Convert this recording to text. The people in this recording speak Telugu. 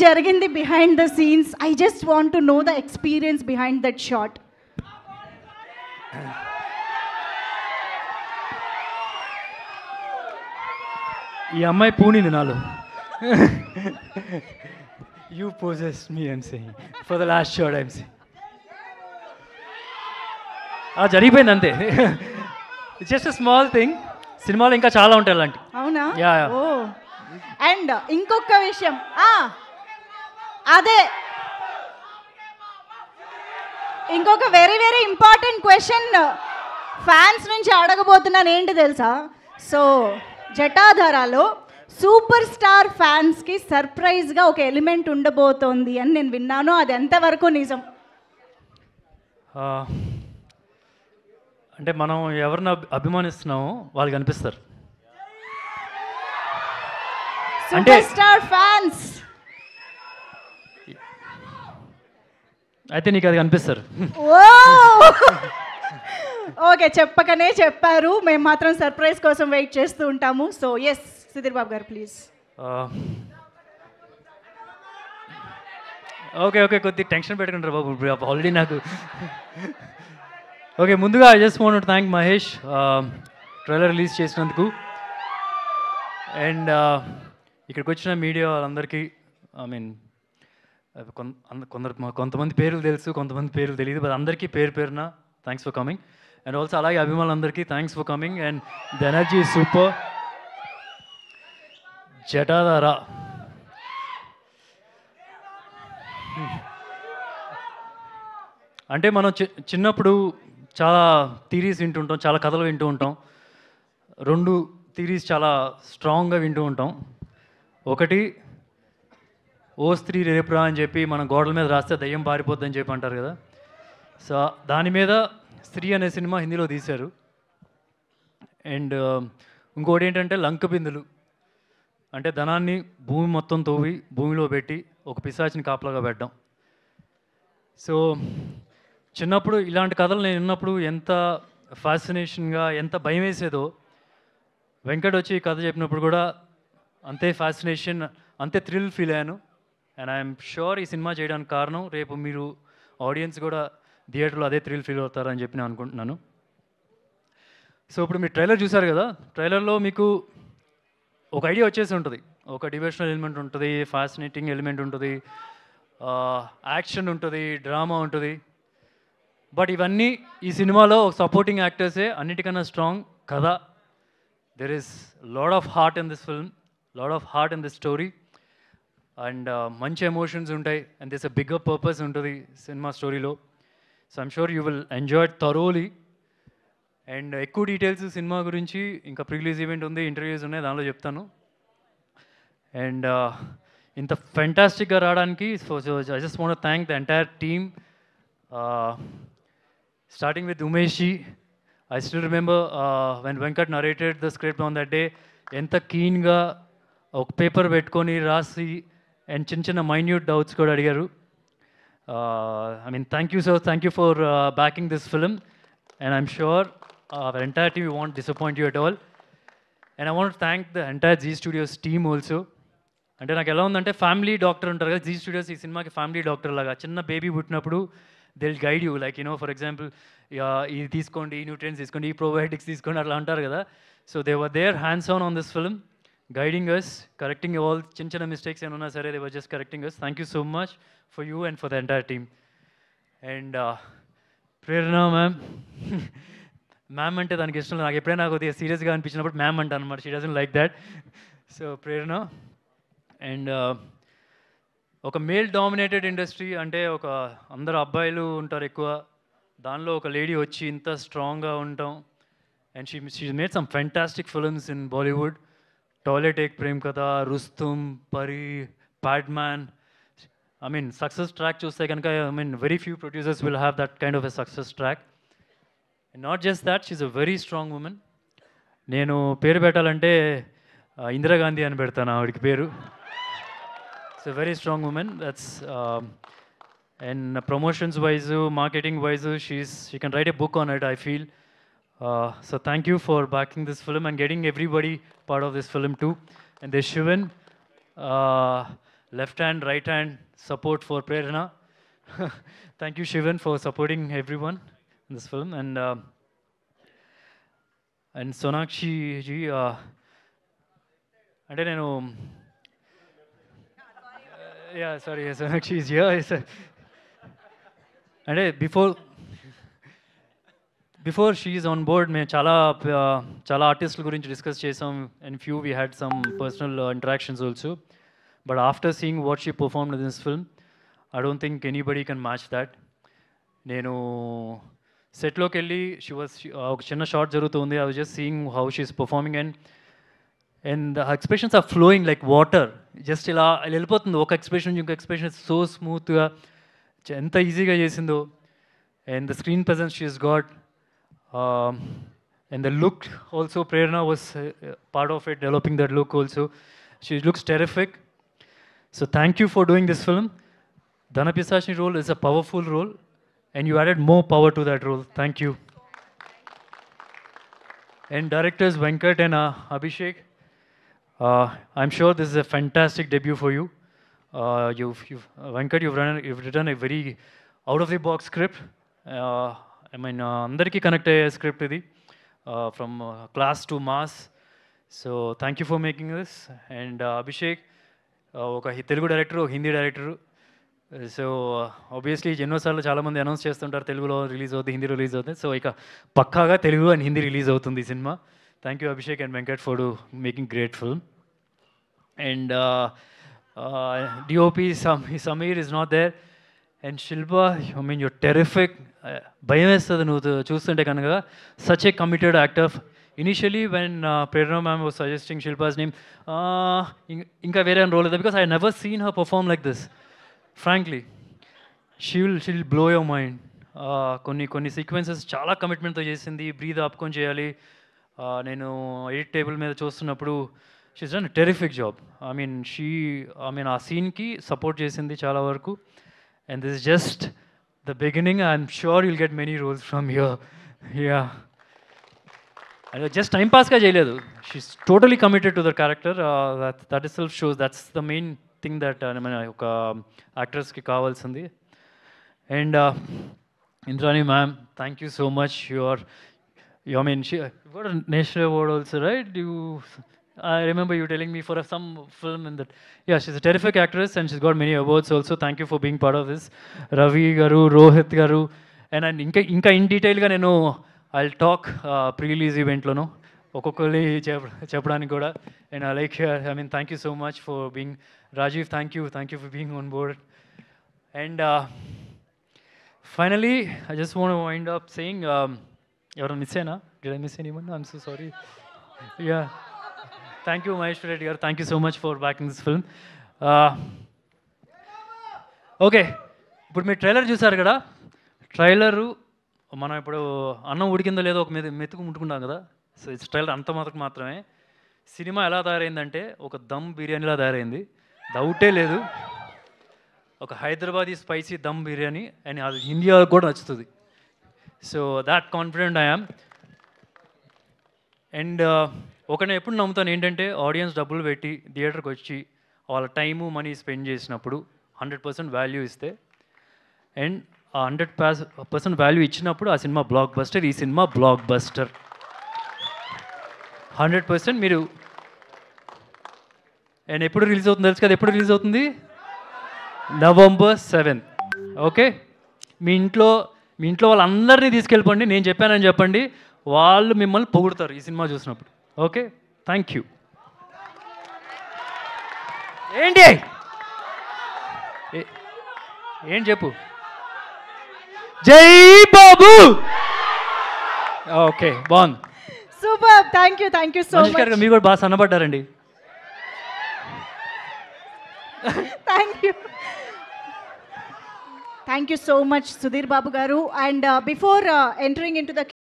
జరిగింది behind the scenes? I just want to know the experience behind that shot. ఈ అమ్మాయి పూనింది నాలో. You possessed me, I'm saying. For the last shot, I'm saying. జరిగిపోయింది అంతే. It's just a small thing. సినిమాలో ఇంకా చాలా ఉంటాయి అలాంటి. అవునా? యా. ఓ. అండ్ ఇంకొక విషయం, అదే ఇంకొక very very important question fans నుంచి అడగబోతున్నాను. ఏంటి తెలుసా? సో జటాధారాలో సూపర్ స్టార్ ఫ్యాన్స్కి సర్ప్రైజ్గా ఒక ఎలిమెంట్ ఉండబోతోంది అని నేను విన్నాను. అది ఎంతవరకు నిజం? అంటే మనం ఎవరిని అభిమానిస్తున్నామో వాళ్ళు కనిపిస్తారు. అంటే సూపర్ స్టార్ ఫ్యాన్స్ అయితే నీకు అది కనిపిస్తారు. ఓకే, చెప్పకనే చెప్పారు. మేము మాత్రం సర్ప్రైజ్ కోసం వెయిట్ చేస్తూ ఉంటాము. సో ఎస్, సుధీర్ బాబు గారు ప్లీజ్. ఓకే కొద్ది టెన్షన్ పెట్టుకుంటారు బాబు ఆల్రెడీ నాకు. ఓకే, ముందుగా I just want to thank Mahesh trailer release చేసినందుకు. అండ్ ఇక్కడికి వచ్చిన మీడియా వాళ్ళందరికీ, ఐ మీన్ కొంతమంది పేర్లు తెలుసు, కొంతమంది పేర్లు తెలియదు, బట్ అందరికీ పేరున thanks for coming. And also అలాగే అభిమానులందరికీ thanks for coming. And the energy is super. Jatadhara అంటే మనం చిన్నప్పుడు చాలా థీరీస్ వింటూ ఉంటాం, చాలా కథలు వింటూ ఉంటాం. 2 థీరీస్ చాలా స్ట్రాంగ్గా వింటూ ఉంటాం. ఒకటి, ఓ స్త్రీ రేపురా అని చెప్పి మనం గోడల మీద రాస్తే దయ్యం పారిపోద్దని చెప్పి అంటారు కదా. సో దాని మీద స్త్రీ అనే సినిమా హిందీలో తీశారు. అండ్ ఇంకోటి ఏంటంటే లంక బిందులు, అంటే ధనాన్ని భూమి మొత్తం తవ్వి భూమిలో పెట్టి ఒక పిశాచిని కాపలాగా పెట్టడం. సో చిన్నప్పుడు ఇలాంటి కథలు నేను విన్నప్పుడు ఎంత ఫ్యాసినేషన్గా, ఎంత భయం వేసేదో, వెంకట్ వచ్చి ఈ కథ చెప్పినప్పుడు కూడా అంతే ఫ్యాసినేషన్, అంతే థ్రిల్ ఫీల్ అయ్యాను. అండ్ ఐఎమ్ షూర్ ఈ సినిమా చేయడానికి కారణం రేపు మీరు ఆడియన్స్ కూడా థియేటర్లో అదే థ్రిల్ ఫీల్ అవుతారని చెప్పి నేను అనుకుంటున్నాను. సో ఇప్పుడు మీరు ట్రైలర్ చూసారు కదా, ట్రైలర్లో మీకు ఒక ఐడియా వచ్చేసి ఉంటుంది. ఒక డివోషనల్ ఎలిమెంట్ ఉంటుంది, ఫ్యాసినేటింగ్ ఎలిమెంట్ ఉంటుంది, యాక్షన్ ఉంటుంది, డ్రామా ఉంటుంది. బట్ ఇవన్నీ ఈ సినిమాలో సపోర్టింగ్ యాక్టర్సే అన్నిటికన్నా స్ట్రాంగ్ కథ. There is lot of heart in this film, lot of heart in this story. And మంచి ఎమోషన్స్ ఉంటాయి. And this a bigger purpose ఉంటుంది సినిమా స్టోరీలో. So I'm sure you will enjoy it thoroughly. And ఎక్కువ డీటెయిల్స్ సినిమా గురించి ఇంకా ప్రీ రిలీజ్ ఈవెంట్ ఉంది, ఇంటర్వ్యూస్ ఉన్నాయి, దానిలో చెప్తాను. అండ్ ఇంత ఫెంటాస్టిక్గా రావడానికి I just want to thank the entire team, starting with Umeshi. I still remember when Venkat narrated the script on that day, ఎంత కీన్గా ఒక పేపర్ పెట్టుకొని రాసి అండ్ చిన్న మైన్యూట్ డౌట్స్ కూడా అడిగారు. I mean, thank you, sir. Thank you for backing this film. And I'm sure our entire team won't disappoint you at all. And I want to thank the entire Zee Studios team also. అంటే నాకు ఎలా ఉందంటే, ఫ్యామిలీ డాక్టర్ ఉంటారు కదా, జీ స్టూడియోస్ ఈ సినిమాకి ఫ్యామిలీ డాక్టర్ లాగా. చిన్న బేబీ పుట్టినప్పుడు they will guide you, like for example ఇది తీసుకోండి, ఈ న్యూట్రియన్స్ తీసుకోండి, ఈ ప్రోబయోటిక్స్ తీసుకోండి, అట్లా అంటారు కదా. So they were their hands on this film, guiding us, correcting all చిన్న మిస్టేక్స్ ఏమన్నా సరే, they were just correcting us. Thank you so much for you and for the entire team. And Prerna ma'am అంటే దానికి ఇష్టం లేదు. నాకు ఎప్పుడైనా కొద్దిగా సీరియస్గా అనిపించినప్పుడు మ్యామ్ అంటాను అనమాట. She doesn't like that. So Prerana. And ఒక మేల్ డామినేటెడ్ ఇండస్ట్రీ అంటే ఒక అందరు అబ్బాయిలు ఉంటారు ఎక్కువ, దానిలో ఒక లేడీ వచ్చి ఇంత స్ట్రాంగ్గా ఉంటాం. And she made some fantastic films in Bollywood. Toilet Ek Prem Katha, Rustom, Pari, Padman. I mean, success track చూస్తే కనుక, I mean, very few producers will have that kind of a success track. And not just that, she's a very strong woman. నేను పేరు పెట్టాలంటే ఇందిరాగాంధీ అని పెడతాను ఆవిడకి పేరు. It's a very strong woman. That's and promotions wise, marketing wise, she can write a book on it, I feel. So thank you for backing this film and getting everybody part of this film too. And there's Shivan. left hand, right hand support for Prerna. Thank you, Shivan, for supporting everyone in this film. And Sonakshi ji, అంటే నేను yeah, sorry, Sonakshi is here. అంటే before she is on board మేము చాలా ఆర్టిస్టుల గురించి డిస్కస్ చేసాం and few we had some personal interactions also but after seeing what she performed in this film I don't think anybody can match that. నేను సెట్లోకి వెళ్ళి ఒక చిన్న షార్ట్ జరుగుతుంది, I was just seeing how she is performing and the expressions are flowing like water. Just ఇలా వెళ్ళిపోతుంది ఒక ఎక్స్ప్రెషన్ ఇంకొక ఎక్స్ప్రెషన్ సో స్మూత్గా, ఎంత ఈజీగా చేసిందో. And the screen presence she is got. And the look also, Prerna was part of it, developing that look also. She looks terrific. So thank you for doing this film. Dana Pisashni role is a powerful role and you added more power to that role. Thank you. And directors Venkat and Abhishek, I'm sure this is a fantastic debut for you. Venkat, you've written a very out of the box script. I mean, అందరికీ కనెక్ట్ అయ్యే స్క్రిప్ట్ ఇది, from class to mass. So thank you for making this. And Abhishek ఒక తెలుగు డైరెక్టర్, ఒక హిందీ డైరెక్టరు. సో ఆబ్వియస్లీ ఎన్నోసార్లు చాలామంది అనౌన్స్ చేస్తుంటారు తెలుగులో రిలీజ్ అవుతుంది, హిందీలో రిలీజ్ అవుతుంది. సో ఇక పక్కాగా తెలుగు అండ్ హిందీ రిలీజ్ అవుతుంది ఈ సినిమా. Thank you Abhishek and Venkat for making great film. And DOP Sameer is not there. And Shilpa, I mean you're terrific. భయం వేస్తుంది నువ్వు చూస్తుంటే కనుక. Such a committed actor. Initially when Prerna ma'am was suggesting Shilpa's name, ఇంకా వేరే రోల్ లేదు, because I never seen her perform like this. Frankly she'll blow your mind. కొన్ని సీక్వెన్సెస్ చాలా కమిట్మెంట్తో చేసింది, బ్రీద్ ఆపుకొని చేయాలి. నేను ఎడిట్ టేబుల్ మీద చూస్తున్నప్పుడు she's done terrific job. I mean ఆ సీన్కి సపోర్ట్ చేసింది చాలా వరకు. And this is just the beginning. I'm sure you'll get many roles from here. Yeah. And just time pass ka cheyaledu. She's totally committed to the character. That itself shows that's the main thing that oka actress ki kavalsindi. And Indrani ma'am, thank you so much. You got a national award also, right? I remember you telling me for some film in that. Yeah, she's a terrific actress and she's got many awards also. Thank you for being part of this. Ravi garu, Rohit garu. And inka in detail ga nenu I'll talk pre-release event lo no. Okokoli chepdaniki kuda. And I mean, thank you so much for being. Rajiv, thank you for being on board. And finally, I just want to wind up saying, ఎవరైనా మిస్ అయినా? Did I miss anyone? I'm so sorry. Yeah. Thank you, Mahesh Reddy garu. Thank you so much for backing this film. Okay, ఇప్పుడు మీరు ట్రైలర్ చూసారు కదా. ట్రైలరు మనం ఇప్పుడు అన్నం ఉడికిందో లేదో ఒక మెతుకు ముట్టుకుంటాం కదా. సో ఇట్స్ ట్రైలర్ అంత మాత్రమే. సినిమా ఎలా తయారైందంటే ఒక దమ్ బిర్యానీలా తయారైంది, డౌటే లేదు. ఒక హైదరాబాదీ స్పైసీ దమ్ బిర్యానీ, అండ్ అది ఇండియాకి కూడా నచ్చుతుంది. So that confident I am. And ఒకనే ఎప్పుడు నమ్ముతాను ఏంటంటే, ఆడియన్స్ డబ్బులు పెట్టి థియేటర్కి వచ్చి వాళ్ళ టైము మనీ స్పెండ్ చేసినప్పుడు 100% వాల్యూ ఇస్తే, అండ్ ఆ 100% వాల్యూ ఇచ్చినప్పుడు ఆ సినిమా బ్లాక్ బస్టర్. ఈ సినిమా బ్లాక్ బస్టర్ 100%. మీరు అండ్ ఎప్పుడు రిలీజ్ అవుతుంది తెలుసు కదా? ఎప్పుడు రిలీజ్ అవుతుంది? November 7th. ఓకే, మీ ఇంట్లో వాళ్ళందరినీ తీసుకెళ్ళిపోండి, నేను చెప్పానని చెప్పండి, వాళ్ళు మిమ్మల్ని పొగుడతారు ఈ సినిమా చూసినప్పుడు. Okay, thank you. ఏంటి చెప్పు? జై బాబు. ఓకే, బాగుంది, super. Thank you so much. మీరు కూడా బాగా సన్నబడ్డారండి. Thank you so much Sudheer Babu గారు. And before entering into the